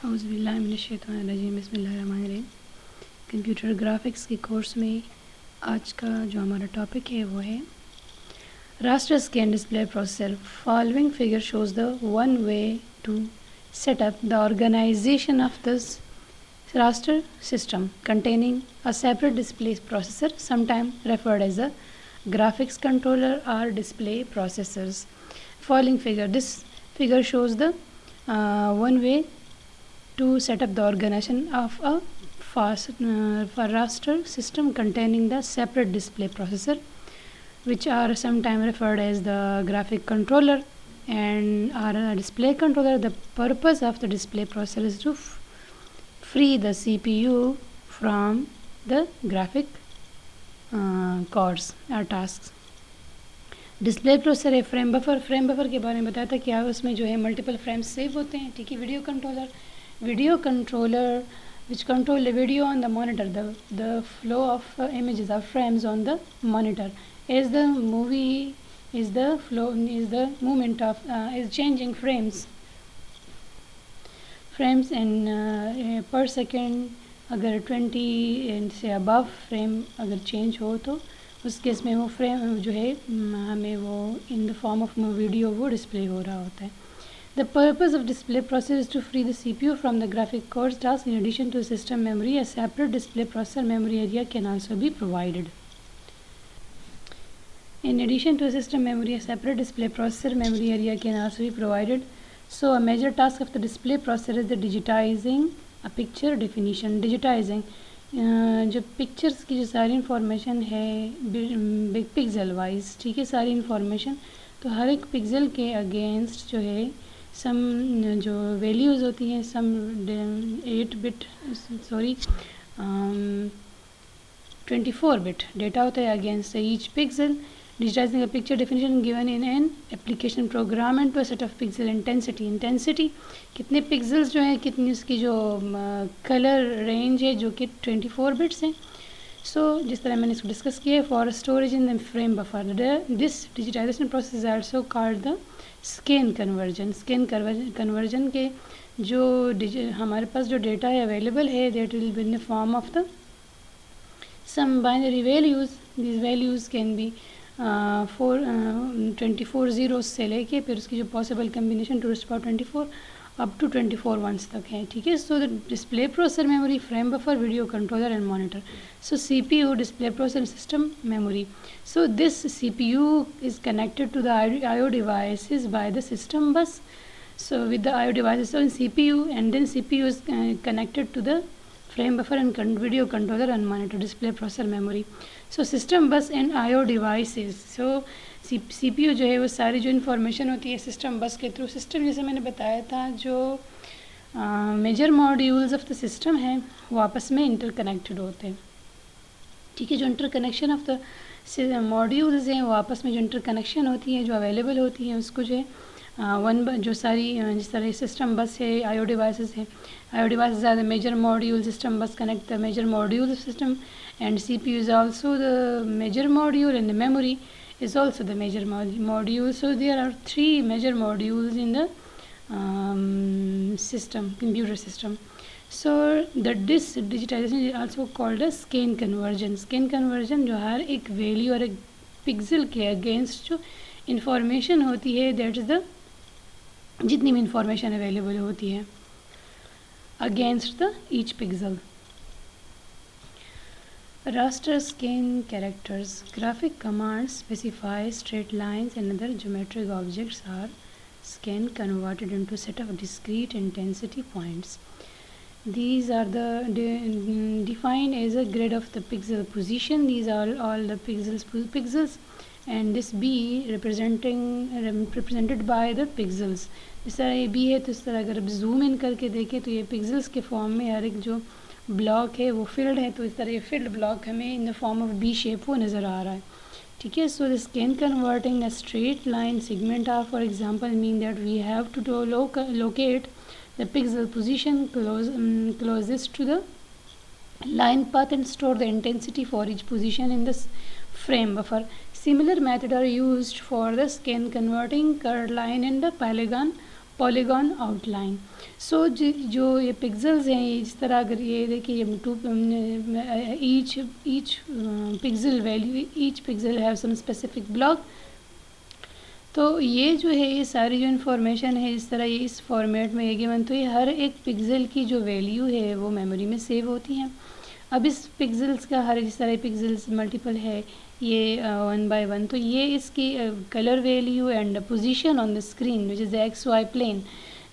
औज़ुबिल्लाहिमिनश्शैतानिर्रजीम बिस्मिल्लाहिर्रहमानिर्रहीम। Computer graphics के course में आज का जो हमारा टॉपिक है वो है raster scan display processor. Following figure shows the one way to set up the organization of this raster system containing a separate display processor, sometimes referred as a graphics controller or display processors. Following figure, this figure shows the one way to set up the organization of a raster system containing the separate display processor, which are sometimes referred as the graphic controller and are a display controller. The purpose of the display processor is to free the CPU from the graphic cores or tasks. Display processor है frame buffer के बारे में बताया था क्या उसमें जो है मल्टीपल फ्रेम्स सेव होते हैं, ठीक है। Video controller which control the video on the monitor, the flow of images or frames on the monitor. As the movie is the movement of is changing frames and per second. अगर 20 and से above frame अगर change हो तो उस case में वो frame जो है हमें वो इन द फॉर्म ऑफ वीडियो वो डिस्प्ले हो रहा होता है। The purpose of display processor is to free the CPU from the graphic cores task. In addition to system memory, a separate display processor memory area can also be provided. In addition to system memory, a separate display processor memory area can also be provided. So, a major task of the display processor is the digitizing a picture definition. Digitizing जो pictures की जो सारी information है big pixel wise, ठीक है, सारी information तो हर एक पिक्सल के अगेंस्ट जो है सम जो वैल्यूज़ होती हैं, सम 24 बिट डेटा होता है against each pixel. Digitizing a picture definition given in an application program and to a set of pixel intensity कितने पिक्सल्स जो है, कितनी उसकी जो कलर रेंज है जो कि 24 बिट्स हैं. सो जिस तरह मैंने इसको डिस्कस किया है for storage in the frame buffer. This digitization process is also called the scan conversion के जो हमारे पास जो डेटा है अवेलेबल है that will be in the form of the some binary values. This values can be 24 zeros से लेके फिर उसकी जो possible combination two power 24 up to 24 ones तक है, ठीक है. So the display processor memory, frame buffer, video controller and monitor. So CPU, display processor system memory. So this CPU is connected to the I/O devices by the system bus. So with the I/O devices on CPU, and then CPU is connected to the frame buffer and video controller and monitor, display processor memory. So system bus and I/O devices. So CPU जो है वो सारी जो information होती है system बस के through. System जैसे मैंने बताया था जो major modules of the system है वो आपस में इंटरकनेक्टेड होते हैं, ठीक है. जो इंटरकनेक्शन ऑफ द मॉड्यूल्स हैं वो आपस में जो इंटरकनेक्शन होती है जो अवेलेबल होती है उसको जो है जो सारी जिस तरह सिस्टम बस है, I/O devices है. I/O devices are the major module. System bus connect the major module of system, and CPU is also the major module, and the memory is also the major module. So there are 3 major modules in the computer system. So this digitization is also called a scan conversion. Scan conversion जो हर एक value और एक pixel के against जो information होती है that is the जितनी भी इंफॉर्मेशन अवेलेबल होती है against the each pixel. Raster scan characters. Graphic commands specify straight lines and other geometric objects are scanned converted into set of discrete intensity points. These are defined as a grid of the pixel position. These are all the pixels and this B represented by the pixels. इस तरह ये B है तो इस तरह अगर zoom in करके देखें तो ये पिक्सल्स के फॉर्म में हर एक जो ब्लॉक है वो फील्ड है, तो इस तरह ये फील्ड ब्लॉक हमें in the form of B shape वो नज़र आ रहा है, ठीक है. So the scan converting a straight line segment are for example mean that we have to locate the pixel position closest to the line path and store the intensity for each position in this frame buffer. Similar methods are used for the scan converting curved line and the polygon polygon outline. So जो ये pixels हैं इस तरह, अगर ये देखिए each pixel value, each pixel have some specific block. तो ये जो है ये सारी जो इन्फॉर्मेशन है इस तरह ये इस फॉर्मेट में है गिवन, तो ये हर एक पिक्सल की जो वैल्यू है वो मेमोरी में सेव होती हैं। अब इस पिक्सेल्स का हर जिस तरह पिक्सेल्स मल्टीपल है ये 1 बाय 1, तो ये इसकी colour value and position on the screen which is the x y plane.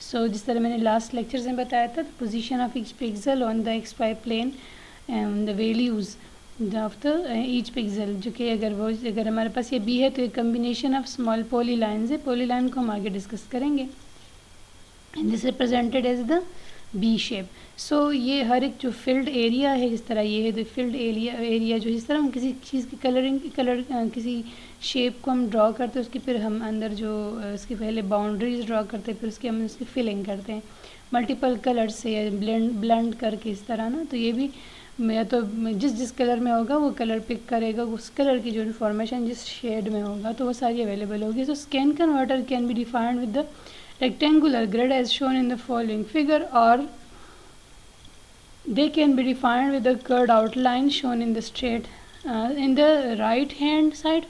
So जिस तरह मैंने लास्ट लेक्चर्स में बताया था, position of each pixel on the x y plane and the values of the each pixel, जो कि अगर हमारे पास ये बी है तो ये combination of small poly lines है। पॉली लाइन को हम आगे डिस्कस करेंगे and this represented as the B shape. So ये हर एक जो फील्ड एरिया है इस तरह ये है, तो फील्ड एरिया जो इस तरह हम किसी चीज़ की किसी शेप को हम ड्रॉ करते हैं, उसकी फिर हम अंदर जो उसके पहले बाउंड्रीज ड्रॉ करते हैं, फिर उसके हम उसकी फिलिंग करते हैं मल्टीपल कलर से या ब्लेंड करके इस तरह ना। तो ये भी या तो जिस कलर में होगा वो कलर पिक करेगा, उस कलर की जो इन्फॉर्मेशन जिस शेड में होगा तो वो सारी अवेलेबल होगी। So scan converter can be defined with the rectangular grid as shown in the following figure, or they can be defined with the curved outline shown in the straight in the right hand side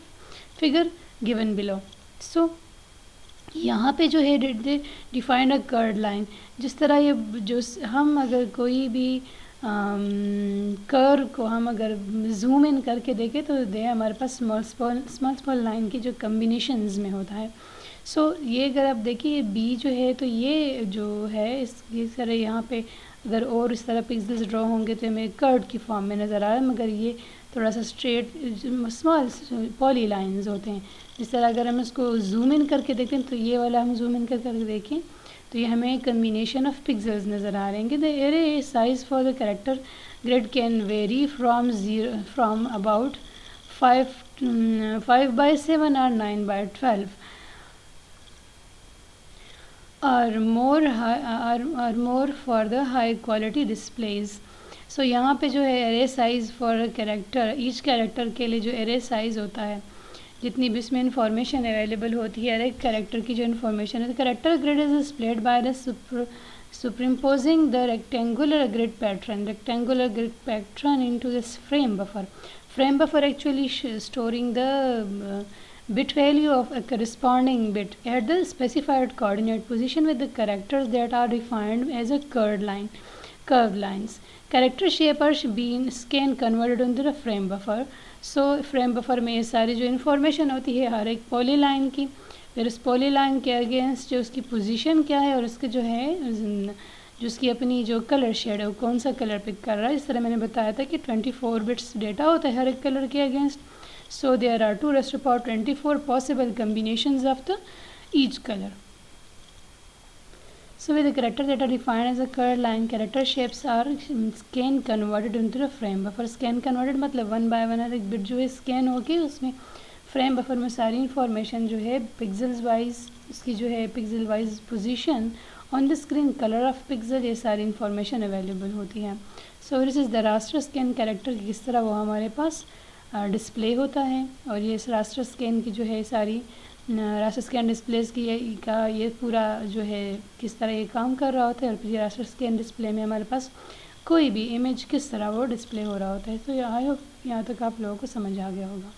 figure given below. So यहाँ पे जो है defined अ curd line, जिस तरह ये जो हम अगर कोई भी कर्व को हम अगर जूम इन करके देखें तो हमारे पास स्मॉल लाइन की जो कम्बिनेशंस में होता है। सो ये अगर आप देखिए बी जो है तो ये जो है इस तरह यहाँ पे अगर और इस तरह पिक्सेल्स ड्रॉ होंगे तो हमें कर्व की फॉर्म में नज़र आ रहा है, मगर ये थोड़ा सा स्ट्रेट स्मॉल पॉली लाइंस होते हैं। जिस तरह अगर हम इसको जूम इन करके देखते हैं तो ये वाला हम जूम इन करके देखें तो ये हमें कम्बिनेशन ऑफ पिक्सेल्स नज़र आ रहे हैं। The array size for the character grid can very from about 5 by 7 or 9 by 12 or more for the high quality displays. So यहाँ पे जो है array size for character, each character के लिए जो एरे साइज़ होता है, जितनी भी इसमें इंफॉर्मेशन अवेलेबल होती है हर एक कैरेक्टर की जो इन्फॉर्मेशन है, तो character grid is displayed by the superimposing the rectangular grid pattern into this frame buffer. Frame buffer actually storing the bit value of a corresponding bit at the specified coordinate position with the characters that are defined as a curved lines. Character shape are being scan converted into the frame buffer. So frame buffer में ये सारी जो information होती है हर एक poly line की, फिर उस पॉली लाइन के अगेंस्ट जो उसकी पोजीशन क्या है और उसके जो है जो उसकी अपनी जो कलर शेड है वो कौन सा कलर पिक कर रहा है। इस तरह मैंने बताया था कि 24 बिट्स डेटा होता है हर एक कलर के against. So there are 2^24 possible combinations of the each colour. So with the character that are defined as a curved line, character shapes are scan converted into the frame buffer. Scan converted मतलब 1 by 1 हर एक bit जो है scan होके उसमें frame buffer में सारी information जो है पिक्सल्स वाइज उसकी जो है pixel wise position on the screen, colour of pixel, ये सारी इंफॉर्मेशन अवेलेबल होती है. So this is the raster scan character की किस तरह वो हमारे पास डिस्प्ले होता है. और ये इस रास्टर स्कैन की जो है सारी रास्टर स्कैन डिस्प्लेस की ये पूरा जो है किस तरह ये काम कर रहा होता है. और फिर रास्टर स्कैन डिस्प्ले में हमारे पास कोई भी इमेज किस तरह वो डिस्प्ले हो रहा होता है. तो आई होप यहाँ तक आप लोगों को समझ आ गया होगा.